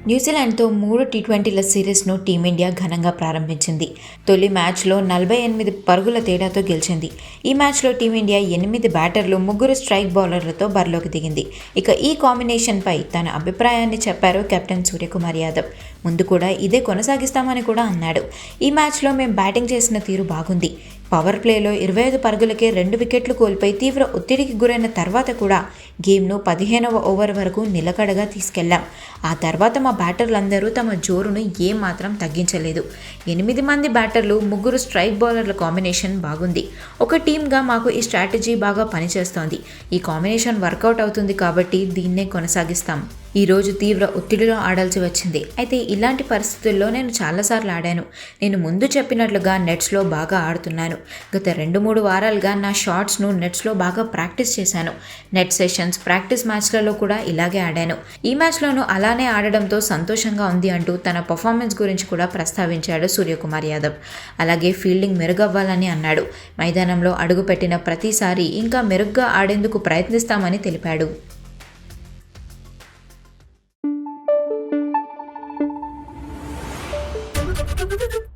న్యూజిలాండ్తో 3 టీ20ల సిరీస్ను టీమిండియా ఘనంగా ప్రారంభించింది. తొలి మ్యాచ్లో 48 పరుగుల తేడాతో గెలిచింది. ఈ మ్యాచ్లో టీమిండియా 8 బ్యాటర్లు, 3 స్ట్రైక్ బౌలర్లతో బరిలోకి దిగింది. ఇక ఈ కాంబినేషన్పై తన అభిప్రాయాన్ని చెప్పారు కెప్టెన్ సూర్యకుమార్ యాదవ్. ముందు కూడా ఇదే కొనసాగిస్తామని కూడా అన్నాడు. ఈ మ్యాచ్లో మేం బ్యాటింగ్ చేసిన తీరు బాగుంది. పవర్ ప్లేలో 25 పరుగులకే 2 వికెట్లు కోల్పోయి తీవ్ర ఒత్తిడికి గురైన తర్వాత కూడా గేమ్ను 15వ ఓవర్ వరకు నిలకడగా తీసుకెళ్లాం. ఆ తర్వాత మా బ్యాటర్లందరూ తమ జోరును ఏమాత్రం తగ్గించలేదు. 8 మంది బ్యాటర్లు, 3 స్ట్రైక్ బౌలర్ల కాంబినేషన్ బాగుంది. ఒక టీమ్గా మాకు ఈ స్ట్రాటజీ బాగా పనిచేస్తోంది. ఈ కాంబినేషన్ వర్కౌట్ అవుతుంది కాబట్టి దీన్నే కొనసాగిస్తాం. ఈరోజు తీవ్ర ఒత్తిడిలో ఆడాల్సి వచ్చింది. అయితే ఇలాంటి పరిస్థితుల్లో నేను చాలాసార్లు ఆడాను. నేను ముందు చెప్పినట్లుగా నెట్స్లో బాగా ఆడుతున్నాను. గత 2-3 వారాలుగా నా షాట్స్ను నెట్స్లో బాగా ప్రాక్టీస్ చేశాను. నెట్ సెషన్స్, ప్రాక్టీస్ మ్యాచ్లలో కూడా ఇలాగే ఆడాను. ఈ మ్యాచ్లోనూ అలానే ఆడడంతో సంతోషంగా ఉంది అంటూ తన పర్ఫార్మెన్స్ గురించి కూడా ప్రస్తావించాడు సూర్యకుమార్ యాదవ్. అలాగే ఫీల్డింగ్ మెరుగవ్వాలని అన్నాడు. మైదానంలో అడుగుపెట్టిన ప్రతిసారి ఇంకా మెరుగ్గా ఆడేందుకు ప్రయత్నిస్తామని తెలిపాడు. Thank you.